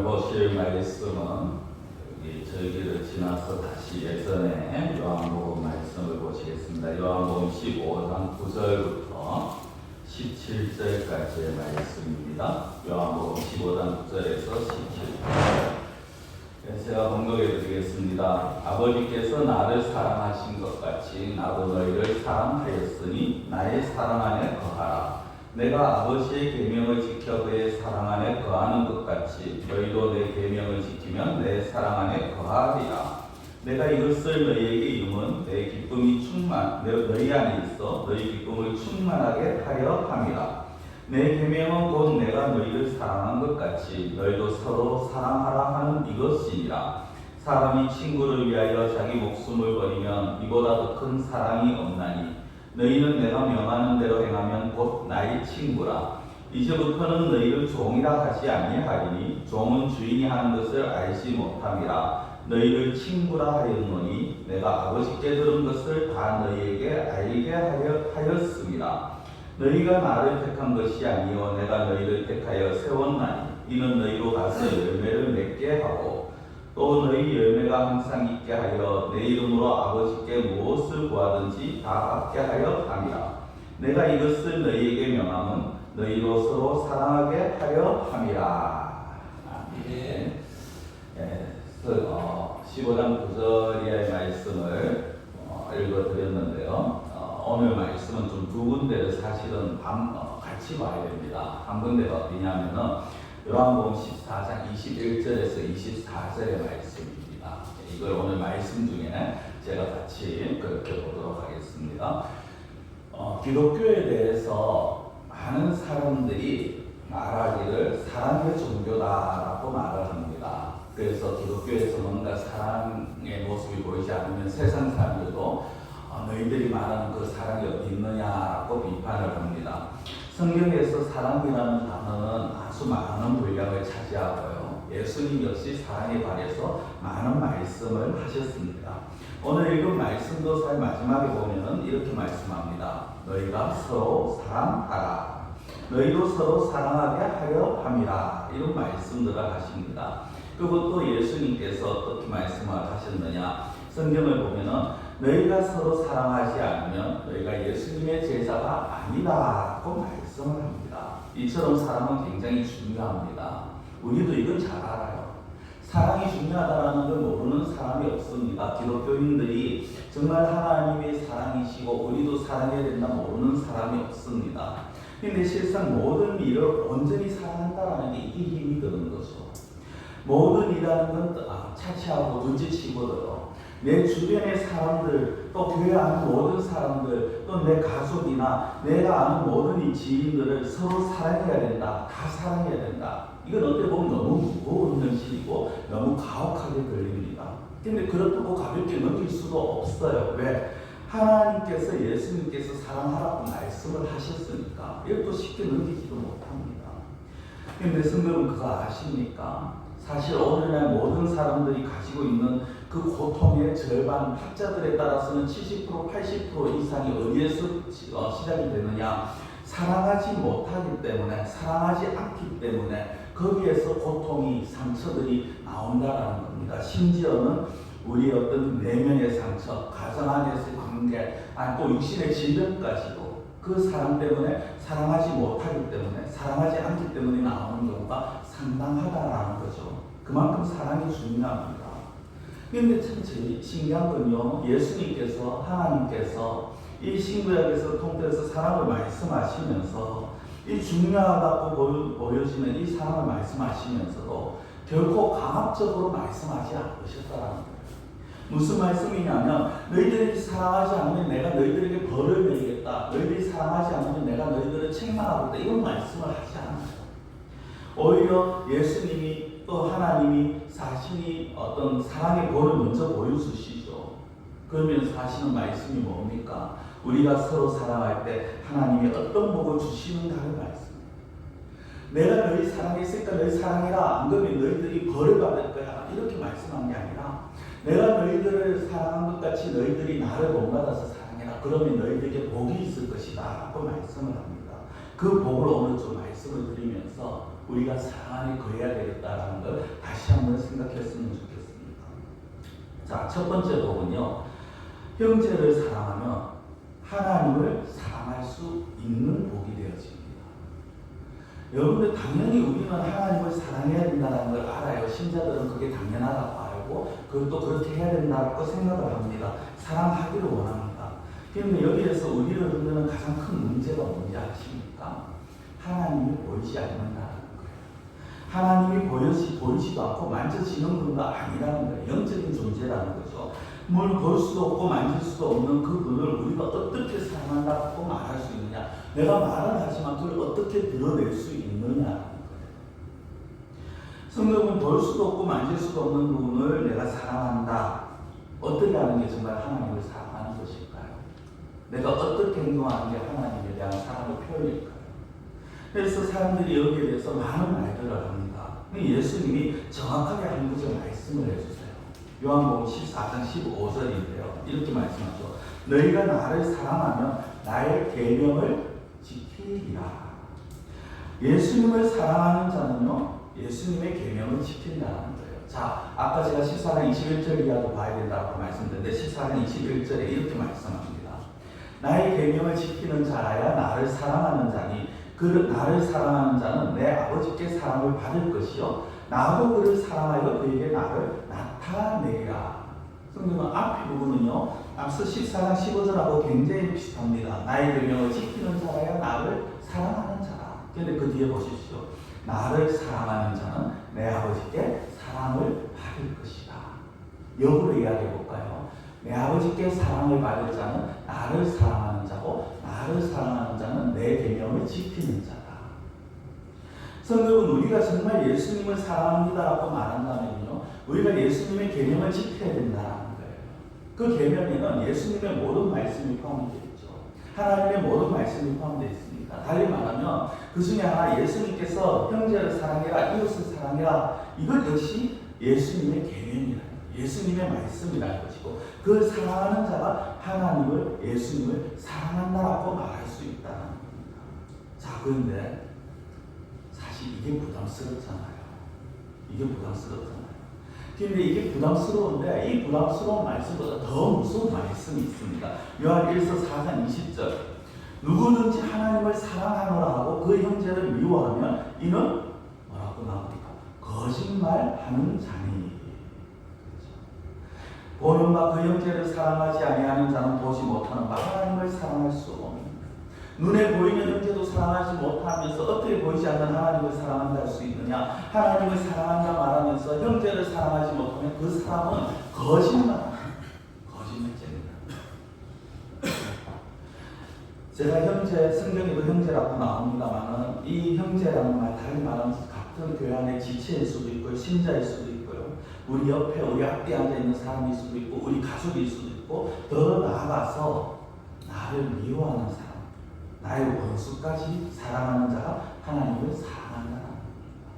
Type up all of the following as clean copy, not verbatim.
오늘 보실 말씀은 저희를 지나서 다시 예전에 요한복음 말씀을 보시겠습니다. 요한복음 15장 9절부터 17절까지의 말씀입니다. 요한복음 15장 9절에서 17절. 제가 봉독해 드리겠습니다. 아버지께서 나를 사랑하신 것 같이 나도 너희를 사랑하였으니 나의 사랑 안에 거하라. 내가 아버지의 계명을 지켜 그의 사랑 안에 거하는 것 같이 너희도 내 계명을 지키면 내 사랑 안에 거하리라. 내가 이것을 너희에게 이름은 내 기쁨이 너희 안에 있어 너희 기쁨을 충만하게 하려 함이라. 내 계명은 곧 내가 너희를 사랑한 것 같이 너희도 서로 사랑하라 하는 이것이니라. 사람이 친구를 위하여 자기 목숨을 버리면 이보다 더 큰 사랑이 없나니 너희는 내가 명하는 대로 행하면 곧 나의 친구라. 이제부터는 너희를 종이라 하지 아니하리니 종은 주인이 하는 것을 알지 못함이라. 너희를 친구라 하였노니 내가 아버지께 들은 것을 다 너희에게 알게 하였습니다. 너희가 나를 택한 것이 아니요 내가 너희를 택하여 세웠나니 이는 너희로 가서 열매를 맺게 하고 또 너희 열매가 항상 있게 하여 내 이름으로 아버지께 무엇을 구하든지 다 받게 하여 함이라. 내가 이것을 너희에게 명함은 너희로 서로 사랑하게 하려 함이라. 아멘. 15장 9절의 말씀을 읽어드렸는데요. 오늘 말씀은 좀 두 군데를 사실은 같이 봐야 됩니다. 한 군데가 어디냐면은 요한복음 14장 21절에서 24절의 말씀입니다. 이걸 오늘 말씀 중에 제가 같이 그렇게 보도록 하겠습니다. 기독교에 대해서 많은 사람들이 말하기를 사랑의 종교다라고 말을 합니다. 그래서 기독교에서 뭔가 사랑의 모습이 보이지 않으면 세상 사람들도 너희들이 말하는 그 사랑이 어디 있느냐라고 비판을 합니다. 성경에서 사랑이라는 단어는 아주 많은 분량을 차지하고요. 예수님 역시 사랑에 관해서 많은 말씀을 하셨습니다. 오늘 읽은 말씀도 사실 마지막에 보면은 이렇게 말씀합니다. 너희가 서로 사랑하라. 너희도 서로 사랑하게 하려 함이라. 이런 말씀들을 하십니다. 그것도 예수님께서 어떻게 말씀을 하셨느냐. 성경을 보면은 너희가 서로 사랑하지 않으면 너희가 예수님의 제자가 아니다라고 말씀을 합니다. 이처럼 사랑은 굉장히 중요합니다. 우리도 이건 잘 알아요. 사랑이 중요하다는 걸 모르는 사람이 없습니다. 기독교인들이 정말 하나님의 사랑이시고 우리도 사랑해야 된다 모르는 사람이 없습니다. 근데 실상 모든 일을 온전히 사랑한다는 게 이게 힘이 드는 거죠. 모든 일이라는 건 차치하고 둘째치고도요. 내 주변의 사람들, 또 교회 아는 모든 사람들, 또 내 가족이나 내가 아는 모든 이 지인들을 서로 사랑해야 된다. 다 사랑해야 된다. 이건 어떻게 보면 너무 무거운 현실이고 너무 가혹하게 들립니다. 근데 그렇다고 가볍게 넘길 수도 없어요. 왜? 하나님께서 예수님께서 사랑하라고 말씀을 하셨으니까 이것도 쉽게 넘기지도 못합니다. 근데 성경은 그거 아십니까? 사실 오늘날 모든 사람들이 가지고 있는 그 고통의 절반, 학자들에 따라서는 70%, 80% 이상이 어디에서 시작이 되느냐? 사랑하지 못하기 때문에, 사랑하지 않기 때문에 거기에서 고통이, 상처들이 나온다라는 겁니다. 심지어는 우리 어떤 내면의 상처, 가정 안에서의 관계, 또 육신의 질병까지도 그 사랑 때문에, 사랑하지 못하기 때문에, 사랑하지 않기 때문에 나오는 경우가 상당하다라는 거죠. 그만큼 사랑이 중요합니다. 그런데 참 신기한 건요, 예수님께서, 하나님께서 이 신구약에서 통틀어서 사랑을 말씀하시면서 이 중요하다고 보여지는 이 사랑을 말씀하시면서도 결코 강압적으로 말씀하지 않으셨다는 거예요. 무슨 말씀이냐면 너희들이 사랑하지 않으면 내가 너희들에게 벌을 내리겠다. 너희들이 사랑하지 않으면 내가 너희들을 책망하겠다. 이런 말씀을 하지 않아요. 오히려 예수님이 또 하나님이 자신이 어떤 사랑의 벌을 먼저 보여주시죠. 그러면서 하시는 말씀이 뭡니까? 우리가 서로 사랑할 때 하나님이 어떤 복을 주시는가를 말씀입니다. 내가 너희 사랑했으니까 너희 사랑해라. 안 그러면 너희들이 벌을 받을 거야. 이렇게 말씀한 게 아니라 내가 너희들을 사랑한 것 같이 너희들이 나를 본받아서 사랑해라. 그러면 너희들에게 복이 있을 것이다. 라고 말씀을 합니다. 그 복을 오늘 좀 말씀을 드리면서 우리가 사랑 안에 거해야 되겠다라는 걸 다시 한번 생각했으면 좋겠습니다. 자, 첫 번째 복은요, 형제를 사랑하면 하나님을 사랑할 수 있는 복이 되어집니다. 여러분들 당연히 우리는 하나님을 사랑해야 된다는 걸 알아요. 신자들은 그게 당연하다고 알고 그것도 그렇게 해야 된다고 생각을 합니다. 사랑하기를 원합니다. 그런데 여기에서 우리를 흔드는 가장 큰 문제가 뭔지 아십니까? 하나님이 보이지 않는다는 거예요. 하나님이 보이지도 않고 만져지는 분도 아니라는 거예요. 영적인 존재라는 거죠. 뭘 볼 수도 없고 만질 수도 없는 그 분을 우리가 어떻게 사랑한다고 말할 수 있느냐? 내가 말은 하지만 그걸 어떻게 드러낼 수 있느냐라는 거예요. 성경은 볼 수도 없고 만질 수도 없는 분을 내가 사랑한다. 어떻게 하는 게 정말 하나님을 사랑하는 것일까요? 내가 어떻게 행동하는 게 하나님에 대한 사랑의 표현일까요? 그래서 사람들이 여기에 대해서 많은 말들을 합니다. 예수님이 정확하게 한 구절 말씀을 해주세요. 요한복음 14장 15절인데요. 이렇게 말씀하죠. 너희가 나를 사랑하면 나의 계명을 지키리라. 예수님을 사랑하는 자는요, 예수님의 계명을 지킨다는 거예요. 자, 아까 제가 14장 21절 이하도 봐야 된다고 말씀드렸는데 14장 21절에 이렇게 말씀합니다. 나의 계명을 지키는 자라야 나를 사랑하는 자니 그 나를 사랑하는 자는 내 아버지께 사랑을 받을 것이요 나도 그를 사랑하여 그에게 나를 나타내리라. 성경은 앞에 부분은요, 앞서 14장 15절하고 굉장히 비슷합니다. 나의 계명을 지키는 자라야 나를 사랑하는 자라. 그런데 그 뒤에 보십시오. 나를 사랑하는 자는 내 아버지께 사랑을 받을 것이다. 역으로 이야기해 볼까요? 내 아버지께 사랑을 받을 자는 나를 사랑하는 자고 나를 사랑하는 자는 내 계명을 지키는 자다. 성경은 우리가 정말 예수님을 사랑합니다라고 말한다면요, 우리가 예수님의 계명을 지켜야 된다는 거예요. 그 계명에는 예수님의 모든 말씀이 포함되어 있죠. 하나님의 모든 말씀이 포함되어 있습니다. 달리 말하면 그 중에 하나 예수님께서 형제를 사랑해라, 이웃을 사랑해라, 이것 역시 예수님의 계명이라, 예수님의 말씀이라는 것이고 그 사랑하는 자가 하나님을, 예수님을 사랑한다라고 말할 수 있다는 겁니다. 자, 그런데 사실 이게 부담스럽잖아요. 이게 부담스럽잖아요. 근데 이게 부담스러운데 이 부담스러운 말씀보다 더 무서운 말씀이 있습니다. 요한 1서 4장 20절. 누구든지 하나님을 사랑하노라 하고 그 형제를 미워하면 이는 뭐라고 나옵니까? 거짓말하는 자니. 보는 바 그 형제를 사랑하지 아니하는 자는 보지 못하는 바 하나님을 사랑할 수 없는. 눈에 보이는 형제도 사랑하지 못하면서 어떻게 보이지 않는 하나님을 사랑한다 할 수 있느냐? 하나님을 사랑한다 말하면서 형제를 사랑하지 못하면 그 사람은 거짓말쟁이다. 제가 형제, 성경에도 형제라고 나옵니다만 이 형제라는 말, 다른 말은 같은 교회 안의 지체일 수도 있고 신자일 수도 있고요. 우리 옆에 우리 앞에 앉아있는 사람일 수도 있고 우리 가족일 수도 있고 더 나아가서 나를 미워하는 사람, 나의 원수까지 사랑하는 자가 하나님을 사랑한다는 겁니다.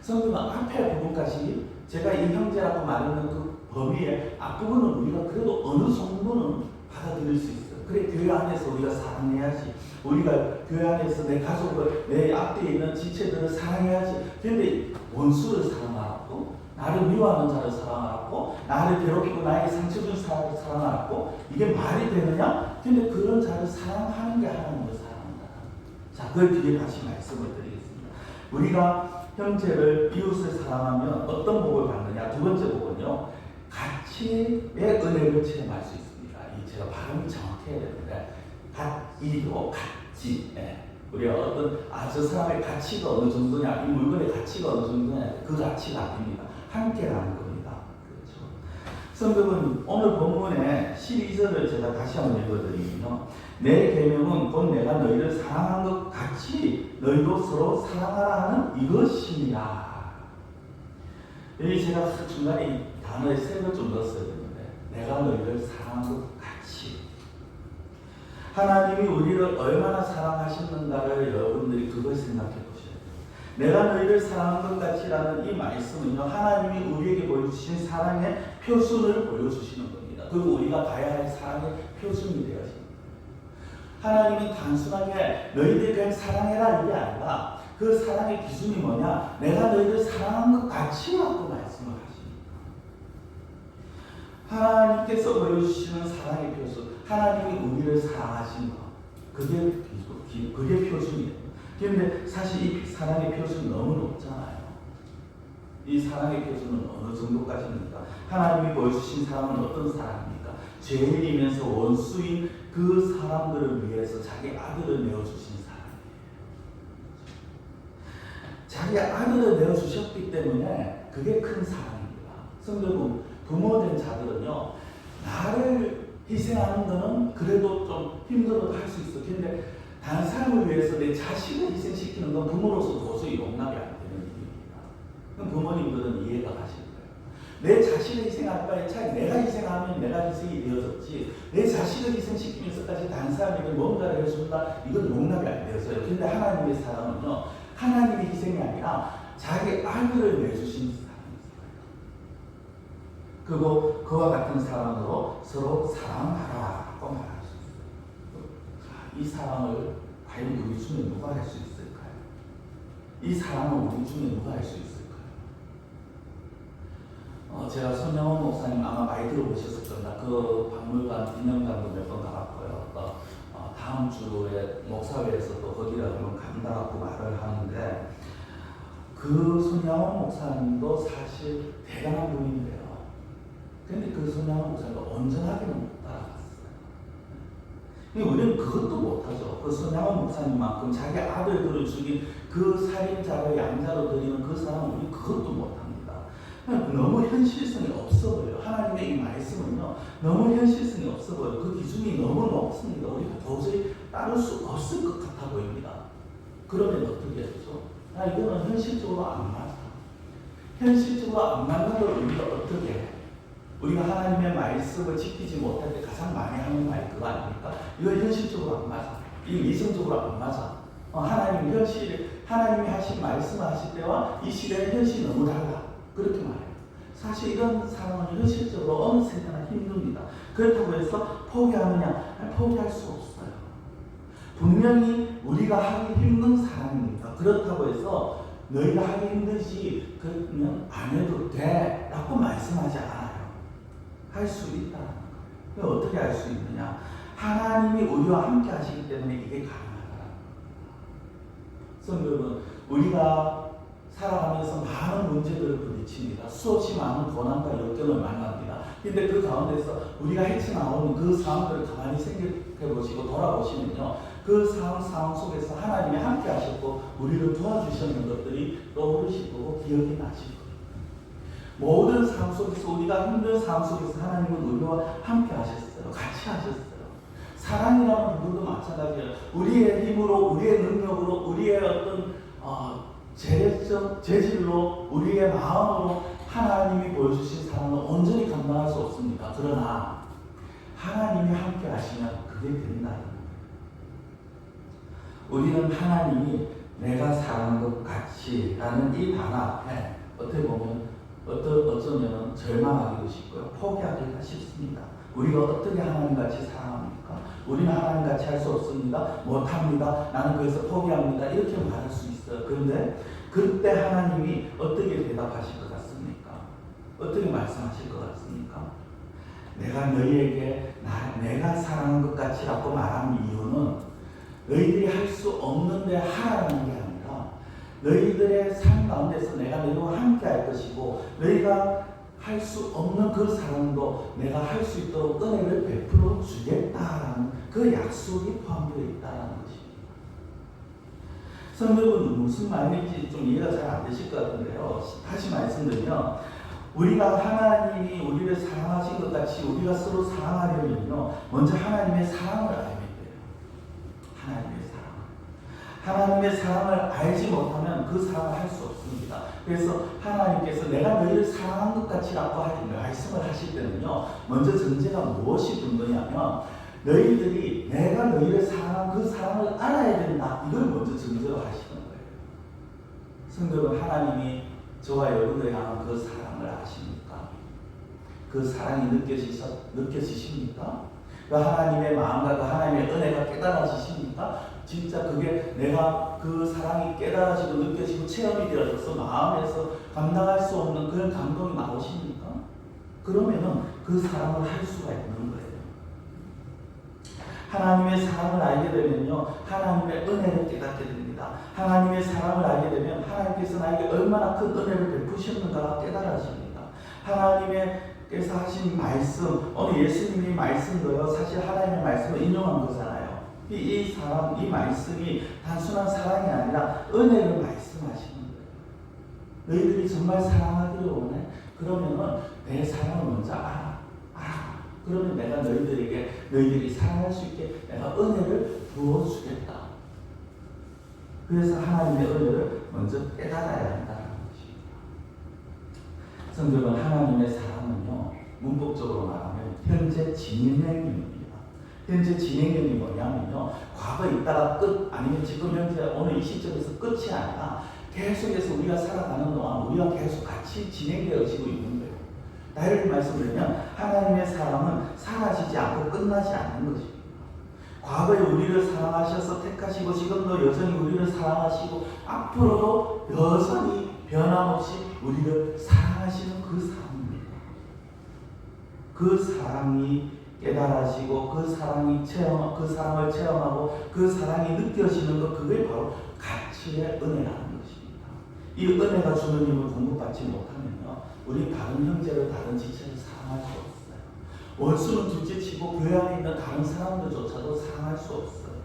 성경은 앞에 부분까지 제가 이 형제라고 말하는 그 범위의 앞부분은 우리가 그래도 어느 정도는 받아들일 수 있어요. 그래, 교회 안에서 우리가 사랑해야지. 우리가 교회 안에서 내 가족을, 내 앞에 있는 지체들을 사랑해야지. 그런데 원수를 사랑하라고, 나를 미워하는 자를 사랑하라고, 나를 괴롭히고 나에게 상처 준 사람을 사랑하라고, 이게 말이 되느냐? 근데 그런 자를 사랑하는 게 하나님을 사랑한다. 자, 그 뒤에 다시 말씀을 드리겠습니다. 우리가 형제를, 이웃을 사랑하면 어떤 복을 받느냐? 두 번째 복은요, 가치의 은혜를 체험할 수 있습니다. 제가 발음이 정확해야 되는데, 이도 가치. 우리가 어떤, 저 사람의 가치가 어느 정도냐, 이 물건의 가치가 어느 정도냐, 그 가치가 아닙니다. 함께라는 겁니다. 그렇죠. 성경은 오늘 본문의 12절을 제가 다시 한번 읽어드리면요. 내 계명은 곧 내가 너희를 사랑한 것 같이 너희도 서로 사랑하라 하는 이것이니라. 여기 제가 중간에 단어에 세 번 좀 넣었어야 되는데, 내가 너희를 사랑한 것 같이. 하나님이 우리를 얼마나 사랑하셨는가를 여러분들이 그걸 생각해 보셔야 돼요. 내가 너희를 사랑한 것 같이라는 이 말씀은요, 하나님이 우리에게 보여주신 사랑의 표준을 보여주시는 겁니다. 그리고 우리가 가야 할 사랑의 표준이 되어집니다. 하나님은 단순하게 너희들 그냥 사랑해라 이게 아니라 그 사랑의 기준이 뭐냐? 내가 너희를 사랑한 것 같이라고 말씀을 하십니다. 하나님께서 보여주시는 사랑의 표수, 하나님이 우리를 사랑하신 것, 그게 표준이에요. 그런데 사실 이 사랑의 표준은 너무 높잖아요. 이 사랑의 표준은 어느 정도까지입니까? 하나님이 보여주신 사랑은 어떤 사랑입니까? 죄인이면서 원수인 그 사람들을 위해서 자기 아들을 내어주신 사랑이에요. 자기 아들을 내어주셨기 때문에 그게 큰 사랑입니다. 성도 부모된 자들은요, 나를 희생하는 거는 그래도 좀 힘들어도 할 수 있어. 근데 다른 사람을 위해서 내 자식을 희생시키는 건 부모로서 도저히 용납이 안 되는 일입니다. 그럼 부모님들은 이해가 가실 거예요. 내 자식을 희생할 바에 차라리 내가 희생하면 내가 희생이 되어졌지, 내 자식을 희생시키면서까지 다른 사람에게 뭔가를 해준다, 이건 용납이 안 되어서요. 근데 하나님의 사랑은요, 하나님의 희생이 아니라 자기 아들을 내주신 사랑이에요. 그리고 그와 같은 사랑으로 서로 사랑하라고 말할 수 있어요. 이 사랑을 과연 우리 중에 누가 할 수 있을까요? 이 사랑을 우리 중에 누가 할 수 있을까요? 제가 손영원 목사님 아마 많이 들어보셨을 겁니다. 그 박물관 기념관도 몇 번 가봤고요. 다음 주에 목사회에서도 거기를 한번 간다고 말을 하는데, 그 손영원 목사님도 사실 대단한 분인데요. 근데 그 손영원 목사님도 온전하게는 못 따라갔어요. 우리는 그것도 못하죠. 그 손영원 목사님만큼 자기 아들들을 죽인 그 살인자를 양자로 드리는 그 사람은 우리 그것도 못합니다. 너무 현실성이 없어 보여요. 하나님의 이 말씀은요, 너무 현실성이 없어 보여요. 그 기준이 너무 높습니다. 우리가 도저히 따를 수 없을 것 같아 보입니다. 그러면 어떻게 하죠? 이거는 현실적으로 안 맞아. 현실적으로 안 맞는 걸 우리가 어떻게 해? 우리가 하나님의 말씀을 지키지 못할 때 가장 많이 하는 말 그거 아닙니까? 이거 현실적으로 안 맞아. 이거 이성적으로 안 맞아. 하나님이 하신 말씀을 하실 때와 이 시대의 현실이 너무 달라. 그렇게 말해요. 사실 이런 상황은 현실적으로 어느 세대나 힘듭니다. 그렇다고 해서 포기하느냐? 포기할 수 없어요. 분명히 우리가 하기 힘든 사람입니다. 그렇다고 해서 너희가 하기 힘들지 그러면 안 해도 돼 라고 말씀하지 않아요. 할 수 있다는 거예요. 어떻게 할 수 있느냐? 하나님이 우리와 함께 하시기 때문에 이게 가능하다는 거예요. 성도 여러분, 우리가 살아가면서 많은 문제들을 부딪힙니다. 수없이 많은 고난과 역경을 만납니다. 근데 그 가운데서 우리가 헤쳐나오는 그 상황들을 가만히 생각해 보시고 돌아보시면요, 그 상황 속에서 하나님이 함께 하셨고 우리를 도와주셨는 것들이 떠오르실 거고 기억이 나실 거예요. 모든 상황 속에서, 우리가 힘든 상황 속에서 하나님은 우리와 함께 하셨어요. 같이 하셨어요. 사랑이라는 부분도 마찬가지예요. 우리의 힘으로, 우리의 능력으로, 우리의 어떤 재력적 재질로, 우리의 마음으로 하나님이 보여주신 사랑을 온전히 감당할 수 없습니다. 그러나 하나님이 함께 하시면 그게 된다는 거예요. 우리는 하나님이 내가 사랑한 것 같이 라는 이 단어 앞에 어떻게 보면 어쩌면 절망하기도 쉽고요, 포기하기가 쉽습니다. 우리가 어떻게 하나님같이 사랑합니까? 우리는 하나님같이 할 수 없습니다. 못합니다. 나는 그래서 포기합니다. 이렇게 말할 수 있어요. 그런데 그때 하나님이 어떻게 대답하실 것 같습니까? 어떻게 말씀하실 것 같습니까? 내가 너희에게 내가 사랑한 것 같이라고 말한 이유는 너희들이 할 수 없는데 하라는 게 아니라 너희들의 삶 가운데서 내가 너희와 함께 할 것이고, 너희가 할 수 없는 그 사랑도 내가 할 수 있도록 은혜를 베풀어 주겠다라는 그 약속이 포함되어 있다는 것입니다. 성도분, 무슨 말인지 좀 이해가 잘 안 되실 것 같은데요. 다시 말씀드리면, 우리가 하나님이 우리를 사랑하신 것 같이 우리가 서로 사랑하려면요, 먼저 하나님의 사랑을 알면 돼요. 하나님의 사랑을 알지 못하면 그 사랑을 할 수 없습니다. 그래서 하나님께서 내가 너희를 사랑한 것 같이라고 말씀을 하실 때는요, 먼저 전제가 무엇이 근거냐면 너희들이 내가 너희를 사랑한 그 사랑을 알아야 된다. 이걸 먼저 전제로 하시는 거예요. 성도는 하나님이 저와 여러분을 향한 그 사랑을 아십니까? 그 사랑이 느껴지십니까? 그 하나님의 마음과 그 하나님의 은혜가 깨달아지십니까? 진짜 그게 내가 그 사랑이 깨달아지고 느껴지고 체험이 되어져서 마음에서 감당할 수 없는 그런 감동이 나오십니까? 그러면은 그 사랑을 할 수가 있는 거예요. 하나님의 사랑을 알게 되면요, 하나님의 은혜를 깨닫게 됩니다. 하나님의 사랑을 알게 되면 하나님께서 나에게 얼마나 큰 은혜를 베푸셨는가가 깨달아집니다. 하나님께서 하신 말씀, 오늘 예수님이 말씀도요, 사실 하나님의 말씀을 인용한 거잖아요. 이 사랑, 이 말씀이 단순한 사랑이 아니라 은혜를 말씀하시는 거예요. 너희들이 정말 사랑하기를 원해? 그러면은 내 사랑을 먼저 알아. 그러면 내가 너희들이 사랑할 수 있게 내가 은혜를 부어주겠다. 그래서 하나님의 은혜를 먼저 깨달아야 한다는 것입니다. 성경은 하나님의 사랑은요, 문법적으로 말하면 현재 진행형입니다. 현재 진행형이 뭐냐면요, 과거에 있다가 끝, 아니면 지금 현재 오늘 이 시점에서 끝이 아니라 계속해서 우리가 살아가는 동안 우리가 계속 같이 진행되어지고 있는 거예요. 다른 말씀드리면 하나님의 사랑은 사라지지 않고 끝나지 않는 것입니다. 과거에 우리를 사랑하셔서 택하시고 지금도 여전히 우리를 사랑하시고 앞으로도 여전히 변함없이 우리를 사랑하시는 그 사랑입니다. 그 사랑이 깨달아지고 그 사랑을 체험하고 그 사랑이 느껴지는 것, 그게 바로 가치의 은혜라는 것입니다. 이 은혜가 주는 힘을 공급받지 못하면요, 우리 다른 형제를 다른 지체를 사랑할 수 없어요. 원수는 둘째치고 교회 안에 있는 다른 사람들조차도 사랑할 수 없어요.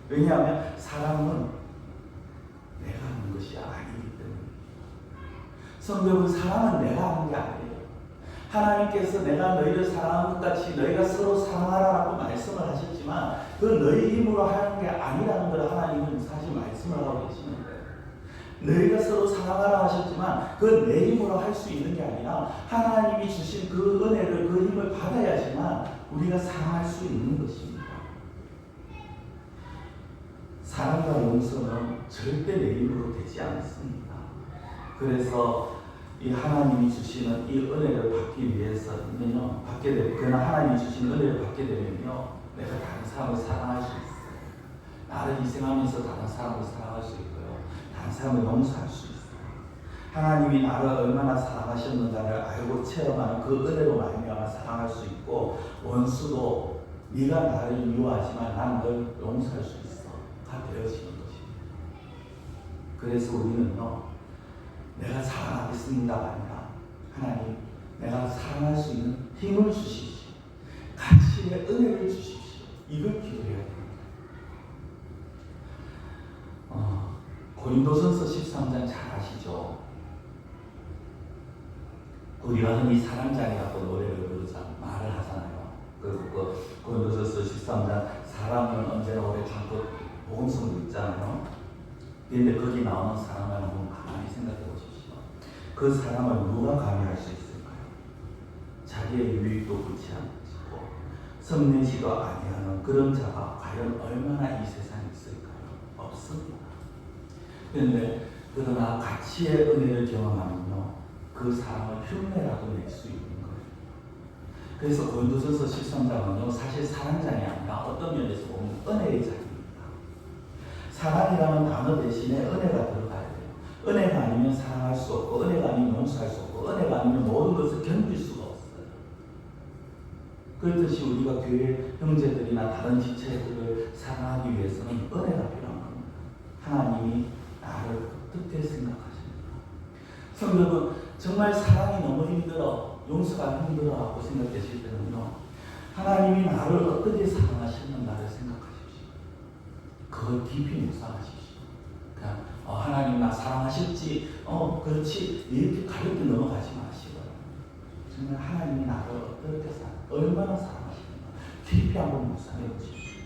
왜냐하면 사랑은 내가 하는 것이 아니기 때문입니다. 성경은 사랑은 내가 하는 게 아니에요. 하나님께서 내가 너희를 사랑한 것 같이 너희가 서로 사랑하라고 말씀을 하셨지만 그 너희 힘으로 하는 게 아니라는 걸 하나님은 사실 말씀을 하고 계시는데, 너희가 서로 사랑하라 하셨지만 그 내 힘으로 할 수 있는 게 아니라 하나님이 주신 그 은혜를, 그 힘을 받아야지만 우리가 사랑할 수 있는 것입니다. 사랑과 용서는 절대 내 힘으로 되지 않습니다. 그래서 이 하나님이 주시는 이 은혜를 받기 위해서는요, 그러나 하나님이 주시는 은혜를 받게 되면요, 내가 다른 사람을 사랑할 수 있어요. 나를 희생하면서 다른 사람을 사랑할 수 있고요, 다른 사람을 용서할 수 있어요. 하나님이 나를 얼마나 사랑하셨는가를 알고 체험하는 그 은혜로 말미암아 사랑할 수 있고, 원수도 네가 나를 미워하지만 난 널 용서할 수 있어가 되어지는 것입니다. 그래서 우리는요, 내가 사랑하겠습니다가 아니라 하나님, 내가 사랑할 수 있는 힘을 주십시오. 가치의 은혜를 주십시오. 이걸 기도해야 됩니다. 고린도전서 13장 잘 아시죠? 우리가 흔히 사랑장이라고 노래를 말을 하잖아요. 그 고린도전서 13장 사랑은 언제나 오래 참고 복음성도 있잖아요. 그런데 거기 나오는 사랑을 한번 가만히 생각해 보십시오. 그 사랑을 누가 감히할 수 있을까요? 자기의 유익도 그렇지 않고 성내지도 아니하는 그런 자가 과연 얼마나 이 세상에 있을까요? 없습니다. 그러나 가치의 은혜를 경험하면요, 그 사랑을 흉내라도 낼 수 있는 거예요. 그래서 고린도전서 13장은요, 사실 사랑장이 아니라 어떤 면에서 보면 은혜의 장입니다. 사랑이라는 단어 대신에 은혜가 들어가야 돼요. 은혜가 아니면 사랑할 수 없고, 은혜가 아니면 용서할 수 없고, 은혜가 아니면 모든 것을 견딜 수가 없어요. 그렇듯이 우리가 교회 형제들이나 다른 지체들을 사랑하기 위해서는 은혜가 필요한 겁니다. 하나님이 나를 어떻게 생각하십니까? 성경은 정말 사랑이 너무 힘들어, 용서가 힘들어 하고 생각되실 때는요, 하나님이 나를 어떻게 사랑하셨는가를 생각하십시오. 그걸 깊이 묵상하십시오. 그냥 하나님 나 사랑하셨지, 그렇지, 이렇게 가볍게 넘어가지 마시고요. 정말 하나님이 나를 어떻게 얼마나 사랑하시는가 깊이 한번 묵상해 보십시오.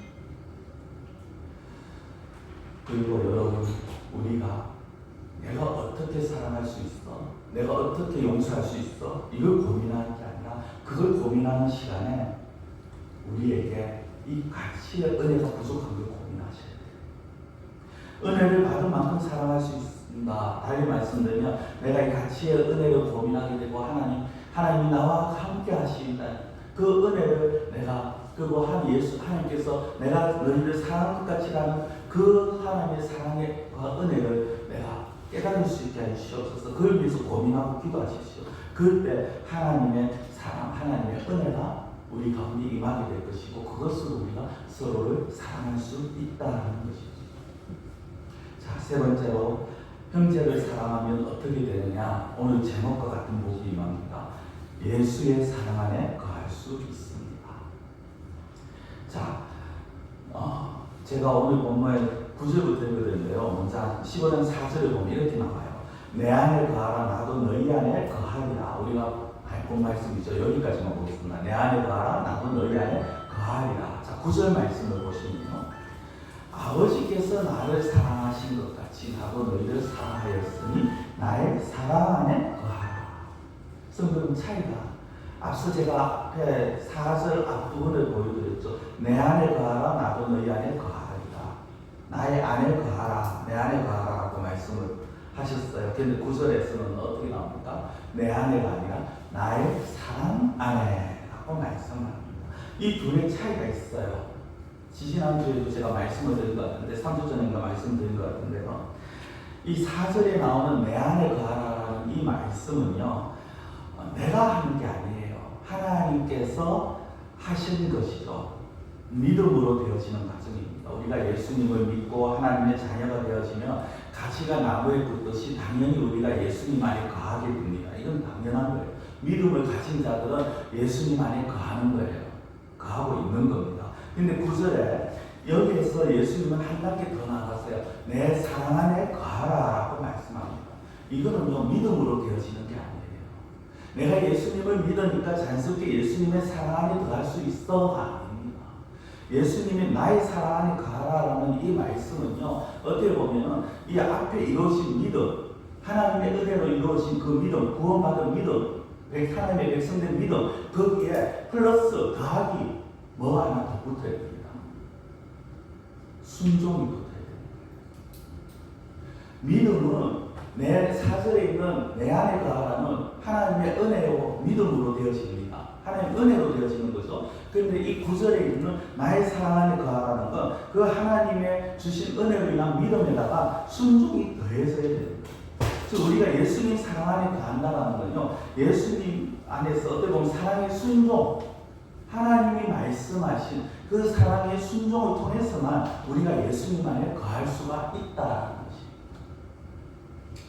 그리고 여러분, 우리가 내가 어떻게 사랑할 수 있어? 내가 어떻게 용서할 수 있어? 이걸 고민하는 게 아니라 그걸 고민하는 시간에 우리에게 이 가치의 은혜가 부족한 걸 고민하셔야 돼요. 은혜를 받은 만큼 사랑할 수 있습니다. 달리 말씀드리면 내가 이 가치의 은혜를 고민하게 되고 하나님이 나와 함께 하신다. 그 은혜를 내가 그리고 하나님께서 내가 너희를 사랑한 것 같이라는 그 하나님의 사랑과 은혜를 내가 깨달을 수 있게 하시옵소서. 그걸 위해서 고민하고 기도하십시오. 그때 하나님의 사랑, 하나님의 은혜가 우리 가운데 임하게 될 것이고 그것으로 우리가 서로를 사랑할 수 있다는 것이죠. 자, 세 번째로 형제를 사랑하면 어떻게 되느냐. 오늘 제목과 같은 복이 임합니다. 예수의 사랑 안에 거할 수 있습니다. 자, 제가 오늘 본문에 9절부터 읽었는데요. 먼저 15년 4절을 보면 이렇게 나와요. 내 안에 거하라 나도 너희 안에 거하리라. 우리가 본 말씀이죠. 여기까지만 보겠습니다. 내 안에 거하라 나도 너희 안에 거하리라. 자, 9절 말씀을 보시면요. 아버지께서 나를 사랑하신 것 같이 나도 너희를 사랑하였으니 나의 사랑 안에 거하라. 성경 차이가 앞서 제가 앞에 4절 앞부분을 보여드렸죠. 내 안에 거하라 나도 너희 안에 거하리라. 나의 안에 거하라 내 안에 거하라라고 말씀을 하셨어요. 그런데 9절에서는 어떻게 나옵니까? 내 안에가 아니라 나의 사랑 안에라고 말씀합니다. 이 둘의 차이가 있어요. 지지난주에도 제가 말씀을 드린 것 같은데 3주 전인가 말씀드린 것 같은데요. 이 4절에 나오는 내 안에 거하라라는 이 말씀은요. 내가 하는 게 아니에요. 하나님께서 하신 것이죠. 믿음으로 되어지는 과정입니다. 우리가 예수님을 믿고 하나님의 자녀가 되어지면 가시가 나무에 붙듯이 당연히 우리가 예수님 안에 거하게 됩니다. 이건 당연한 거예요. 믿음을 가진 자들은 예수님 안에 거하는 거예요. 거하고 있는 겁니다. 근데 9절에 여기에서 예수님은 한 단계 더 나아가세요. 내 사랑 안에 거하라라고 말씀합니다. 이거는요 믿음으로 되어지는 게 아니에요. 내가 예수님을 믿으니까 자연스럽게 예수님의 사랑 안에 거할 수 있어가 아닙니다. 예수님이 나의 사랑 안에 거하라라는 이 말씀은요 어떻게 보면 이 앞에 이루어진 믿음, 하나님의 은혜로 이루어진 그 믿음, 구원받은 믿음, 하나님의 백성된 믿음, 거기에 플러스 더하기 뭐 하나 더 붙어야 됩니다. 순종이 붙어야 됩니다. 믿음은 내 사절에 있는 내 안에 거하라는 하나님의 은혜로 믿음으로 되어집니다. 하나님의 은혜로 되어지는 거죠. 그런데 이 9절에 있는 나의 사랑 안에 거하라는 건 그 하나님의 주신 은혜로 인한 믿음에다가 순종이 더해져야 됩니다. 즉 우리가 예수님 사랑 안에 거한다는 건요 예수님 안에서 어떻게 보면 사랑의 순종, 하나님이 말씀하신 그 사랑의 순종을 통해서만 우리가 예수님 안에 거할 수가 있다는 것입니다.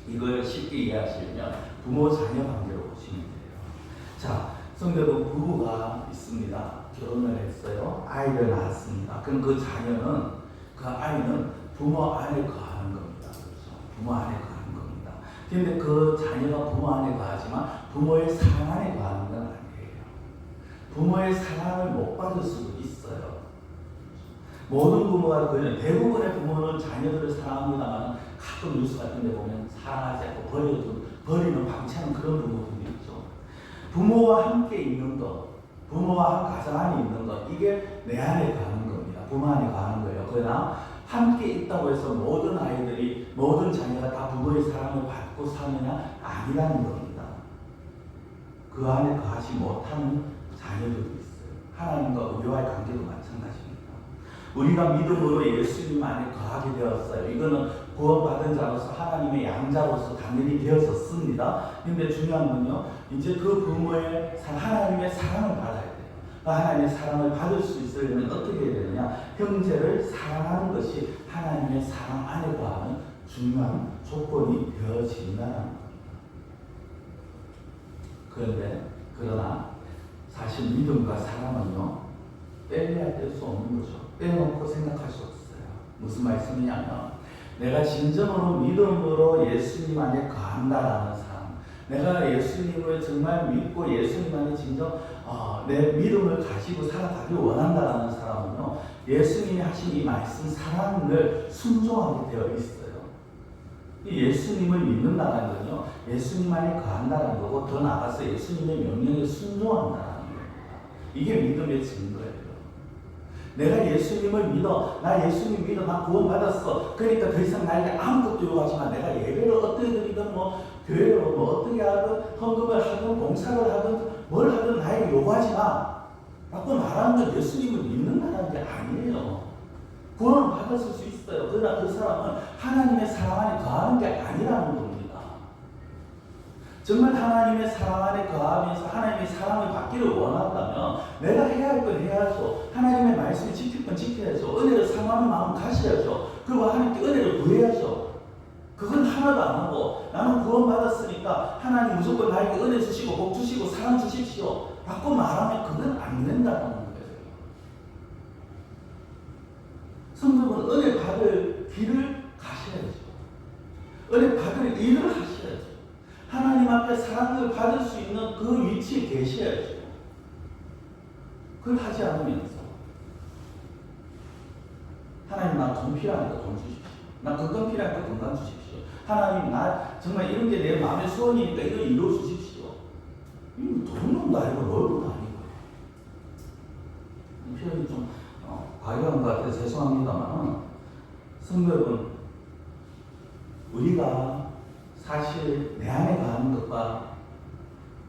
이걸 쉽게 이해하시려면 부모 자녀 관계로 보시면 돼요. 자, 성도도 부부가 있습니다. 결혼을 했어요. 아이를 낳았습니다. 그럼 그 자녀는, 그 아이는 부모 안에 거하는 겁니다. 그렇죠? 부모 안에 거하는 겁니다. 그런데 그 자녀가 부모 안에 거하지만 부모의 사랑 안에 거하는 건 아니에요. 부모의 사랑을 못 받을 수도 있어요. 모든 부모가 그래요. 대부분의 부모는 자녀들을 사랑합니다만 가끔 뉴스 같은 데 보면 사랑하지 않고 버리는 방치하는 그런 부모들이 있죠. 부모와 함께 있는 것, 부모와 한 가정 안에 있는 것, 이게 내 안에 가는 겁니다. 부모 안에 가는 거예요. 그러나 함께 있다고 해서 모든 아이들이, 모든 자녀가 다 부모의 사랑을 받고 사느냐? 아니라는 겁니다. 그 안에 거하지 못하는 자녀들도 있어요. 하나님과 우리와의 관계도 마찬가지입니다. 우리가 믿음으로 예수님 안에 거하게 되었어요. 이거는 구원받은 자로서 하나님의 양자로서 당연히 되었었습니다. 근데 중요한 건요, 이제 그 부모의 하나님의 사랑을 받아야 돼요. 하나님의 사랑을 받을 수 있으려면 어떻게 해야 되느냐? 형제를 사랑하는 것이 하나님의 사랑 안에 거하는 중요한 조건이 되어진다는 겁니다. 그러나 사실 믿음과 사랑은요 뗄래야 뗄 수 없는 거죠. 빼놓고 생각할 수 없어요. 무슨 말씀이냐면 내가 진정으로 믿음으로 예수님 안에 거한다라는 사람, 내가 예수님을 정말 믿고 예수님 안에 진정 내 믿음을 가지고 살아가길 원한다라는 사람은요 예수님이 하신 이 말씀 사랑을 순종하게 되어 있어요. 예수님을 믿는다는 건요 예수님 안에 거한다는 거고 더 나아가서 예수님의 명령에 순종한다는 겁니다. 이게 믿음의 증거예요. 내가 예수님을 믿어, 나 예수님 믿어, 나 구원받았어. 그러니까 더 이상 나에게 아무것도 요구하지 마. 내가 예배를 어떻게 드리든 교회로 어떻게 하든 헌금을 하든 봉사를 하든 뭘 하든 나에게 요구하지 마 라고 말하는 건 예수님을 믿는다는 게 아니에요. 구원을 받았을 수 있어요. 그러나 그 사람은 하나님의 사랑 안에 거하는 게 아니라는 겁니다. 정말 하나님의 사랑 안에 거하면서 하나님의 사랑을 받기를 원한다면 내가 해야 할 건 해야죠. 하나님의 말씀을 지킬 건 지켜야죠. 은혜를 사모하는 마음 가셔야죠. 그리고 하나님께 은혜를 구해야죠. 그건 하나도 안 하고 나는 구원받았으니까 하나님 무조건 나에게 은혜 주시고 복 주시고 사랑 주십시오 라고 말하면 그건 안 된다는 거예요. 성도는 은혜 받을 길을 가셔야죠. 은혜 받을 일을 하셔야죠. 하나님 앞에 사랑을 받을 수 있는 그 위치에 계셔야죠. 그걸 하지 않으면서 하나님 나 돈 필요하니까 돈 주십시오. 나 건강 필요하니까 건강 주십시오. 하나님 나 정말 이런 게 내 마음의 소원이니까 이걸 이루어 주십시오. 이건 돈도 아니고 얼굴도 아니고 표현이 좀 과격한 것 같아서 죄송합니다만 성도 여러분, 우리가 사실 내 안에 거하는 것과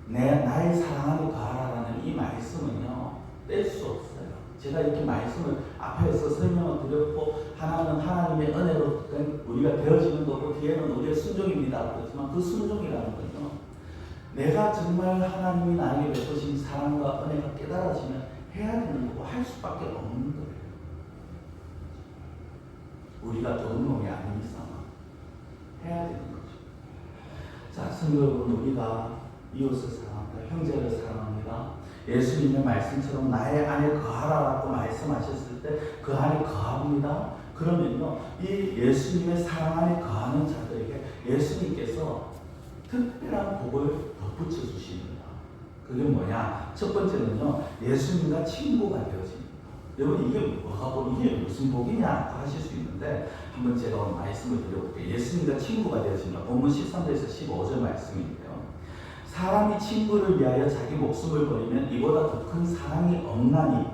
나의 사랑 안에 거하라는 이 말씀은요 뗄 수 없어요. 제가 이렇게 말씀을 앞에서 설명을 드렸고 하나는 하나님의 은혜로 우리가 되어지는 거고 뒤에는 우리의 순종입니다 그렇지만 그 순종이라는 건요 내가 정말 하나님이 나에게 베푸신 사랑과 은혜가 깨달아지면 해야 되는 거고 할 수밖에 없는 거예요. 우리가 좋은 놈이 아닌 이상 해야 되는 거죠. 자, 성도 여러분, 우리가 이웃을 사랑합니다. 형제를 사랑합니다. 예수님의 말씀처럼 나의 안에 거하라라고 말씀하셨을 때 그 안에 거합니다. 그러면요, 이 예수님의 사랑 안에 거하는 자들에게 예수님께서 특별한 복을 덧붙여 주십니다. 그게 뭐냐? 첫 번째는요, 예수님과 친구가 되어집니다. 여러분, 이게 무슨 복이냐? 하실 수 있는데, 한번 제가 오늘 말씀을 드려볼게요. 예수님과 친구가 되어집니다. 본문 13절에서 15절 말씀인데요. 사람이 친구를 위하여 자기 목숨을 버리면 이보다 더 큰 사랑이 없나니,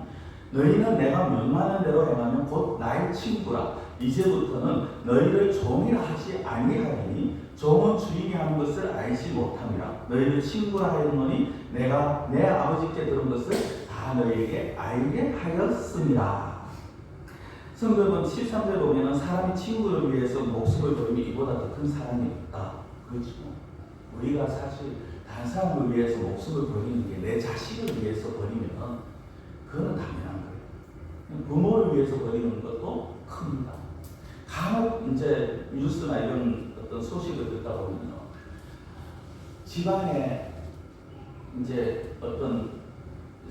너희는 내가 명하는 대로 행하면 곧 나의 친구라. 이제부터는 너희를 종이라 하지 아니하리니 종은 주인이 하는 것을 알지 못함이라. 너희를 친구라 하였노니 내가 내 아버지께 들은 것을 다 너희에게 알게 하였습니다. 성도 여러분, 13절 보면 사람이 친구를 위해서 목숨을 버리면 이보다 더 큰 사랑이 없다. 그렇죠. 우리가 사실 다른 사람을 위해서 목숨을 버리는 게 내 자식을 위해서 버리면 그건 당연한 거예요. 부모를 위해서 버리는 것도 큽니다. 간혹 이제 뉴스나 이런 어떤 소식을 듣다 보면요, 집안에 이제 어떤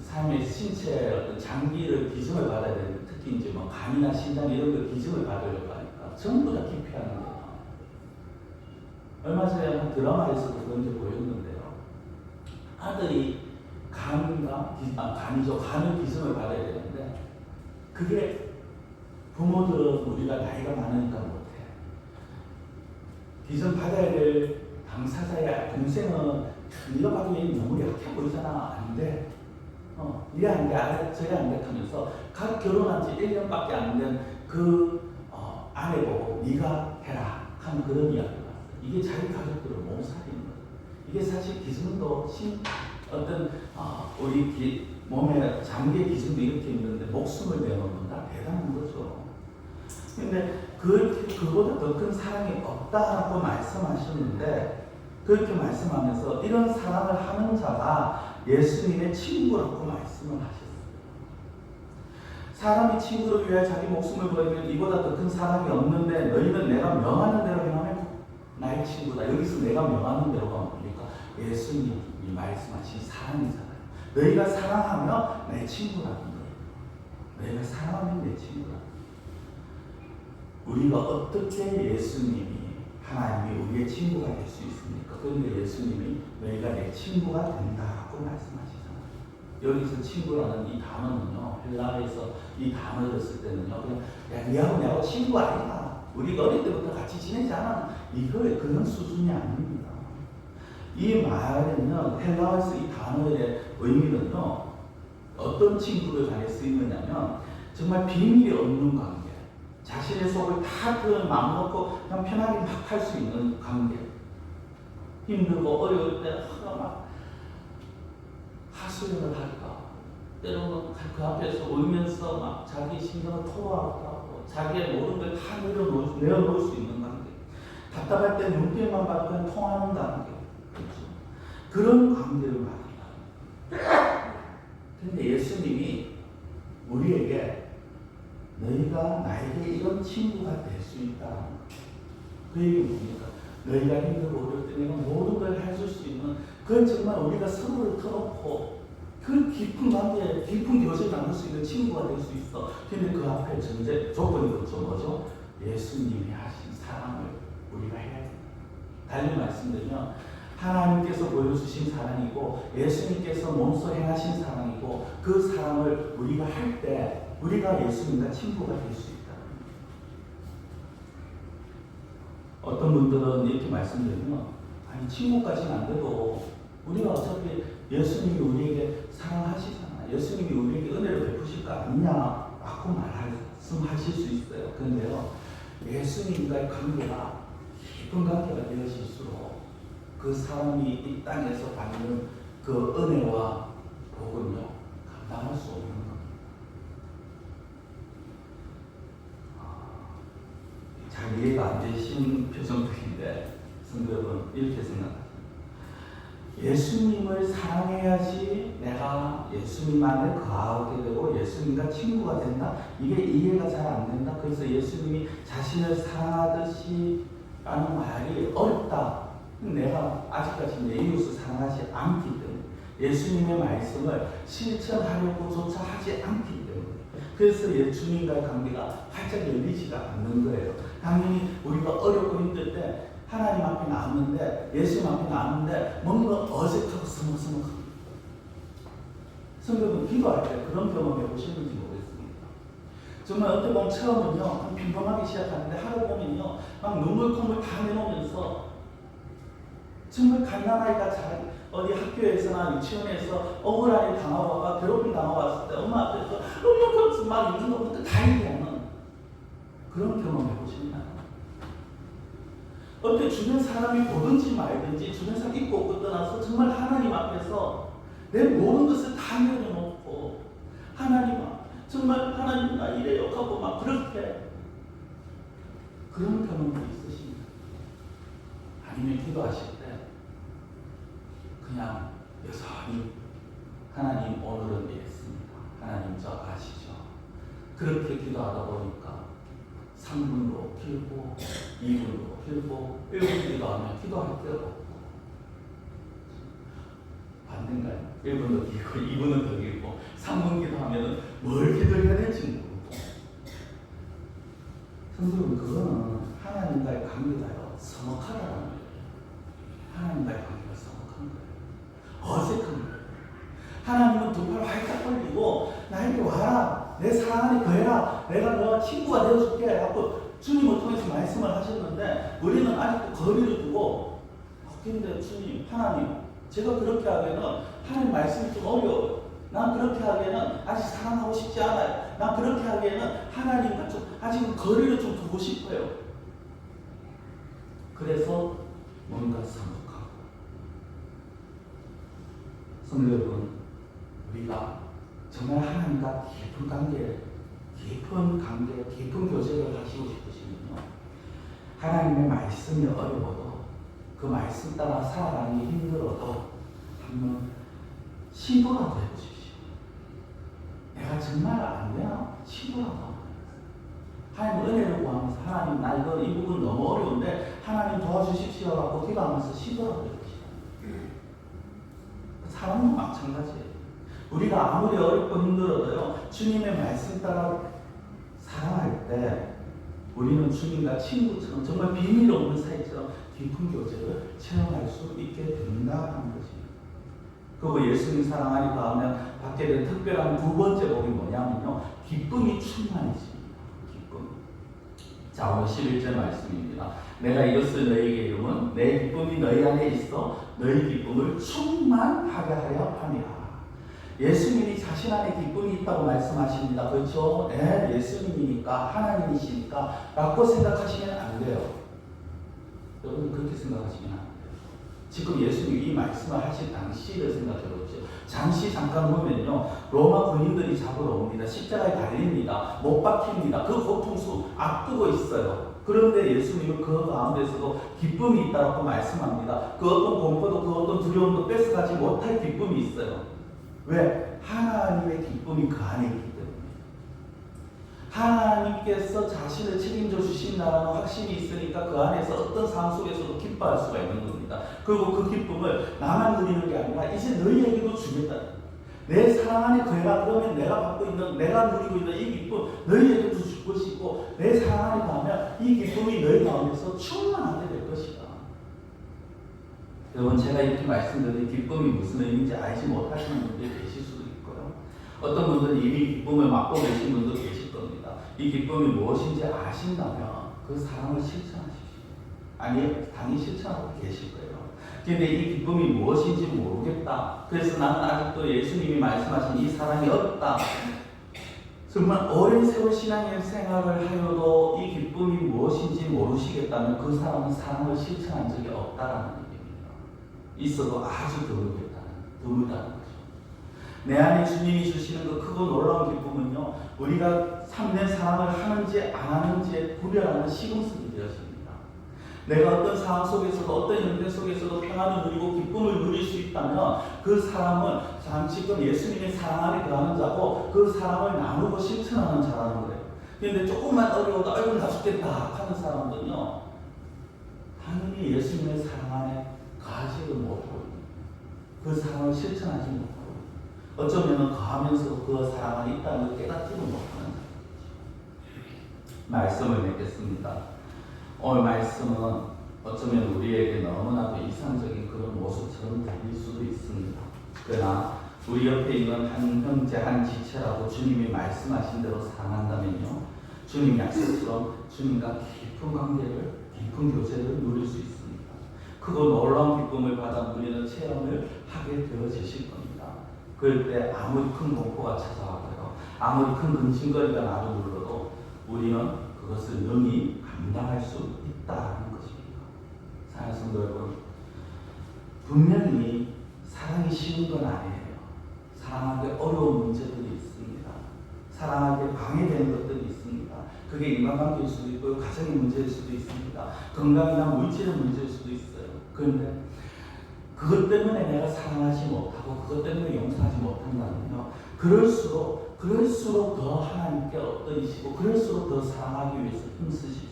삶의 신체 어떤 장기를 기증을 받아야 되는데, 특히 이제 뭐 간이나 심장 이런 걸 기증을 받으려고 하니까 전부 다 기피하는 거예요. 얼마 전에 한 드라마에서도 그런 게 보였는데요. 아들이 간을 기증을 받아야 되는데, 그게 부모들은 우리가 나이가 많으니까 못해. 기증 받아야 될 당사자의 동생은 네가 봐도 얘 너무 약해 보이잖아. 안 돼. 이래 안 돼, 저래 안 돼 하면서 각 결혼한 지 1년밖에 안 된 그 아내 보고 네가 해라 하는 그런 이야기가 왔어요. 이게 자기 가족들을 못 살리는 거예요. 이게 사실 기증도 어떤 우리 몸에 장기의 기증도 이렇게 있는데 목숨을 내놓는다, 대단한 거죠. 근데 그보다 더 큰 사랑이 없다라고 말씀하셨는데, 그렇게 말씀하면서 이런 사랑을 하는 자가 예수님의 친구라고 말씀을 하셨어요. 사람이 친구를 위해 자기 목숨을 버리면 이보다 더 큰 사랑이 없는데, 너희는 내가 명하는 대로 행하면 나의 친구다. 여기서 내가 명하는 대로가 뭡니까? 예수님이 말씀하신 사랑이잖아요. 너희가 사랑하면 내 친구라는 거예요. 너희가 사랑하면 내 친구라. 우리가 어떻게 예수님이, 하나님이 우리의 친구가 될 수 있습니까? 그런데 예수님이 너희가 내 친구가 된다고 말씀하시잖아요. 여기서 친구라는 이 단어는요, 헬라에서 이 단어를 쓸 때는요, 그냥 야, 니하고 내하고 친구 아니야. 우리 어릴 때부터 같이 지내지 않아. 그런 수준이 아닙니다. 이 말은요, 헬라어에서 이 단어의 의미는요, 어떤 친구를 향해 쓰이느냐면 정말 비밀이 없는 관계, 자신의 속을 다 마음 놓고 그냥 편하게 막 할 수 있는 관계. 힘들고 어려울 때 막 하소연을 할까, 때로는 그 앞에서 울면서 막 자기 심정을 토로할까, 자기의 모든 걸 다 내어놓을 수 있는 관계. 답답할 때 눈빛만 봐도 그냥 통하는 관계. 그렇죠? 그런 관계를 말합니다. 근데 예수님이 우리에게 너희가 나에게 이런 친구가 될 수 있다. 그 얘기 뭡니까? 너희가 힘들고 어려울 때 내가 모든 걸 해줄 수 있는, 그건 정말 우리가 서로를 터놓고 그 깊은 관계, 깊은 교제를 나눌 수 있는 친구가 될 수 있어. 근데 그 앞에 조건이 뭐죠? 예수님이 하신 사랑을 우리가 해야 돼. 달리 말씀드리면 하나님께서 보여주신 사랑이고 예수님께서 몸소 행하신 사랑이고, 그 사랑을 우리가 할 때 우리가 예수님과 친구가 될 수 있다. 어떤 분들은 이렇게 말씀드리면, 아니 친구까지는 안 돼도 우리가 어차피 예수님이 우리에게 사랑하시잖아, 예수님이 우리에게 은혜를 베푸실 거 아니냐 라고 말씀하실 수 있어요. 그런데요, 예수님과의 관계가 깊은 관계가 되어질수록 그 사람이 이 땅에서 받는 그 은혜와 복은요, 감당할 수 없는 겁니다. 잘 이해가 안 되신 표정들인데 성도 여러분, 이렇게 생각하세요. 예수님을 사랑해야지 내가 예수님 안에 거하게 되고 예수님과 친구가 된다. 이게 이해가 잘 안 된다. 그래서 예수님이 자신을 사랑하듯이 라는 말이 어렵다. 내가 아직까지 내 이웃을 사랑하지 않기 때문에, 예수님의 말씀을 실천하려고조차 하지 않기 때문에, 그래서 예수님과의 관계가 활짝 열리지가 않는 거예요. 당연히 우리가 어렵고 힘들 때 하나님 앞에 나왔는데, 예수님 앞에 나왔는데 뭔가 어색하고 서먹서먹합니다. 성도분, 기도할 때 그런 경험 해보셨는지 모르겠습니다. 정말 어떻게 보면 처음은요, 평범하게 시작하는데 하다 보면요, 막 눈물 콧물 다 내놓으면서 정말 갓난아이가 잘 어디 학교에서나 유치원에서 억울하게 당하고 괴롭힘 당하고 왔을 때 엄마 앞에서 엄마 막 있는 것부터 다 얘기하는 그런 경험 해보십니까? 어때 주변 사람이 보든지 말든지 주변 사람 있고 없고 떠나서 정말 하나님 앞에서 내 모든 것을 다 내려놓고 하나님 정말 하나님 나 이래요 하고 막 그렇게 그런 경험도 있으십니까? 아니면 기도하실 때 그냥 여전히 하나님 오늘은 이랬습니다. 하나님 저 아시죠? 그렇게 기도하다 보니까 3분도 길고 2분도 길고 1분 기도하면 기도할 게 없고, 반대인가요? 1분도 길고 2분은 더 길고 3분 기도하면 뭘 기도해야 될지 모르고. 성도님, 그거는 하나님과의 관계가요, 서먹하다는 거예요. 하나님과의 관계가 서먹한 거예요. 어색한 거예요. 하나님은 두 팔 활짝 벌리고 나에게 와라, 내 사랑 안에 거해라, 내가 너와 친구가 되어줄게 하고 주님을 통해서 말씀을 하셨는데, 우리는 아직도 거리를 두고 근데 주님, 하나님, 제가 그렇게 하기에는 하나님 말씀이 좀 어려워요. 난 그렇게 하기에는 아직 사랑하고 싶지 않아요. 난 그렇게 하기에는 하나님과 좀 아직 거리를 좀 두고 싶어요. 그래서 뭔가 서먹하고. 성도 여러분, 우리가 정말 하나님과 깊은 관계, 깊은 교제를 하시고 싶으시면요, 하나님의 말씀이 어려워도 그 말씀 따라 살아가는 게 힘들어도 한번 시도라도 해보십시오. 내가 정말 안 되나? 시도라도 한번 해보세요. 하나님 은혜를 구하면서, 하나님 나 이거 이 부분 너무 어려운데 하나님 도와주십시오 라고 기도하면서 시도라도 해보십시오. 사람도 마찬가지예요. 우리가 아무리 어렵고 힘들어도요, 주님의 말씀 따라 살아갈 때 우리는 주님과 친구처럼 정말 비밀 없는 사이처럼 깊은 교제를 체험할 수 있게 된다는 것입니다. 그리고 예수님 사랑 안에 가면 받게 된 특별한 두 번째 복이 뭐냐면요, 기쁨이 충만해집니다. 기쁨. 자, 오늘 11절 말씀입니다. 내가 이것을 너희에게 이루면 내 기쁨이 너희 안에 있어 너희 기쁨을 충만하게 하려 함이라. 예수님이 자신 안에 기쁨이 있다고 말씀하십니다. 그렇죠? 네, 예수님이니까, 하나님이시니까 라고 생각하시면 안 돼요. 여러분, 그렇게 생각하시면 안 돼요. 지금 예수님이 이 말씀을 하신 당시를 생각해 보십시오. 잠깐 보면요, 로마 군인들이 잡으러 옵니다. 십자가에 달립니다. 못 박힙니다. 그 고통수 앞두고 있어요. 그런데 예수님은 그 가운데서도 기쁨이 있다고 말씀합니다. 그 어떤 공포도 그 어떤 두려움도 뺏어가지 못할 기쁨이 있어요. 왜? 하나님의 기쁨이 그 안에 있기 때문에. 하나님께서 자신을 책임져 주신다는 확신이 있으니까 그 안에서 어떤 삶 속에서도 기뻐할 수가 있는 겁니다. 그리고 그 기쁨을 나만 누리는 게 아니라 이제 너희에게도 주겠다. 내 사랑 안에 거해라. 그러면 내가 받고 있는, 내가 누리고 있는 이 기쁨 너희에게도 줄 것이고, 내 사랑 안에 가면 이 기쁨이 너희 가운데서 충만하게 될 것이다. 여러분, 제가 이렇게 말씀드린 기쁨이 무슨 의미인지 알지 못하시는 분들이 계실 수도 있고요. 어떤 분들은 이미 기쁨을 맛보고 계신 분도 계실 겁니다. 이 기쁨이 무엇인지 아신다면 그 사랑을 실천하십시오. 아니, 당연히 실천하고 계실 거예요. 근데 이 기쁨이 무엇인지 모르겠다. 그래서 나는 아직도 예수님이 말씀하신 이 사랑이 어렵다. 정말 오랜 세월 신앙의 생활을 하여도 이 기쁨이 무엇인지 모르시겠다면 그 사람은 사랑을 실천한 적이 없다라는 얘기입니다. 있어도 아주 드물다는 거죠. 내 안에 주님이 주시는 그 크고 놀라운 기쁨은요, 우리가 참된 사랑을 하는지 안 하는지에 구별하는 시금석이 되어집니다. 내가 어떤 상황 속에서도 어떤 형편 속에서도 평안을 누리고 기쁨을 누릴 수 있다면 그 사람은 지금 예수님의 사랑 안에 거하는 자고 그 사랑을 나누고 실천하는 자라는 거예요. 그런데 조금만 어려워도 아이고 나 죽겠다 하는 사람은요, 당연히 예수님의 사랑 안에 거하지를 못하고 그 사랑을 실천하지 못하고 어쩌면 거하면서도 그 사랑 안에 있다는 걸 깨닫지도 못하는 자죠. 말씀을 맺겠습니다. 오늘 말씀은 어쩌면 우리에게 너무나도 이상적인 그런 모습처럼 들릴 수도 있습니다. 그러나 우리 옆에 있는 한 형제, 한 지체라고 주님이 말씀하신 대로 사랑한다면요, 주님 약속처럼 주님과 깊은 관계를, 깊은 교제를 누릴 수 있습니다. 크고 놀라운 기쁨을 받아 누리는 체험을 하게 되어지실 겁니다. 그럴 때 아무리 큰 공포가 찾아와도요, 아무리 큰 근심거리가 나를 눌러도 우리는 그것을 능히 감당할 수 있다는 것입니다. 사랑하는 성도 여러분, 분명히 사랑이 쉬운 건 아니에요. 사랑하기 어려운 문제들이 있습니다. 사랑하기에 방해되는 것들이 있습니다. 그게 인간관계일 수도 있고요, 가정의 문제일 수도 있습니다. 건강이나 물질의 문제일 수도 있어요. 그런데 그것 때문에 내가 사랑하지 못하고 그것 때문에 용서하지 못한다면요, 그럴수록 더 하나님께 엎드리시고 그럴수록 더 사랑하기 위해서 힘쓰십시오.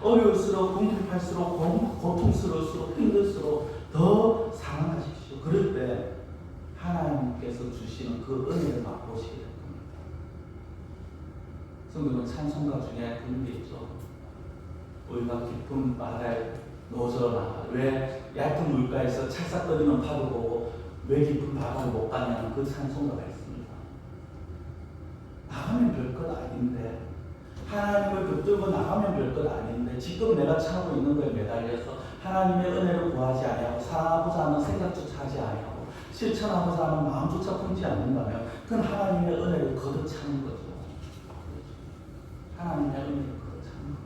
어려울수록, 궁핍할수록, 고통스러울수록, 힘들수록 더 사랑하십시오. 그럴 때 하나님께서 주시는 그 은혜를 맛보시게 될 겁니다. 성경은 찬송가 중에 그런 게 있죠. 우리가 깊은 바다에 노저나 왜 얕은 물가에서 찰싹거리는 파도 보고 왜 깊은 바다를 못 가냐는 그 찬송가가 있습니다. 나가면 별것 아닌데, 하나님을 붙들고 나가면 별것 아닌데, 지금 내가 차고 있는 거에 매달려서 하나님의 은혜를 구하지 아니하고 사랑하고자 하는 생각조차 하지 아니하고 실천하고자 하는 마음조차 품지 않는다면 그건 하나님의 은혜를 거듭차는 거죠. 하나님의 은혜를 거듭차는 겁니다.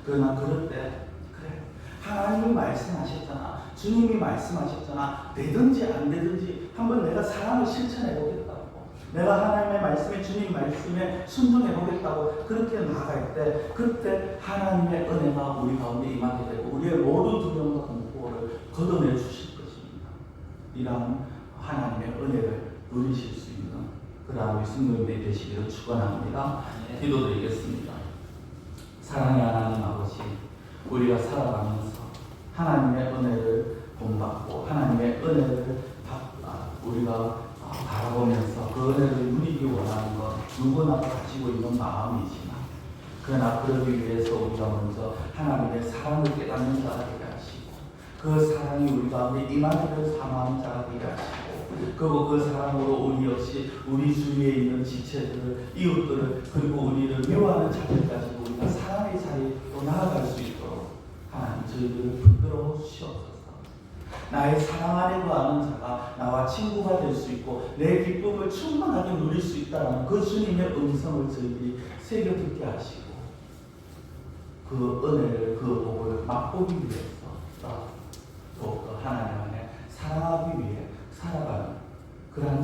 그러나 그럴 때, 그래, 하나님이 말씀하셨잖아, 주님이 말씀하셨잖아, 되든지 안 되든지 한번 내가 사랑을 실천해 보겠다고, 내가 하나님의 말씀에, 주님 말씀에 순종해 보겠다고 그렇게 나아갈 때, 그때 하나님의 은혜가 우리 가운데 임하게 되고 우리의 모든 두려움과 공포를 걷어내 주실 것입니다. 이러한 하나님의 은혜를 누리실 수 있는 그러한 우리 성도님들이 되시기를 축원합니다. 기도드리겠습니다. 사랑의 하나님 아버지, 우리가 살아가면서 하나님의 은혜를 본받고 하나님의 은혜를 우리가 바라보면서 그 은혜를 누리기 원하는 것 누구나 가지고 있는 마음이지만, 그러나 그러기 위해서 우리가 먼저 하나님의 사랑을 깨닫는 자가 되게 하시고 그 사랑이 우리 가운데 임하기를 사모하는 자가 되게 하시고, 그리고 그 사랑으로 우리 역시 우리 주위에 있는 지체들을, 이웃들을, 그리고 우리를 미워하는 자들까지 우리가 사랑의 자리로 나아갈 수 있도록 하나님 저희들을 붙들어 주시옵소서. 나의 사랑 안에 거하는 자가 나와 친구가 될 수 있고 내 기쁨을 충만하게 누릴 수 있다는 그 주님의 음성을 저희들이 새겨 듣게 하시고 그 은혜를, 그 복을 맛보기 위해서 더욱더 하나님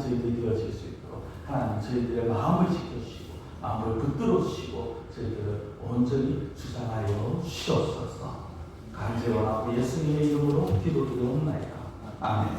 저희들이 되어질 수 있도록 하나님 저희들의 마음을 지켜주시고 마음을 붙들어 주시고 저희들을 온전히 주장하여 주시옵소서. 간절히 원하고 예수님의 이름으로 기도드리옵나이다. 아멘.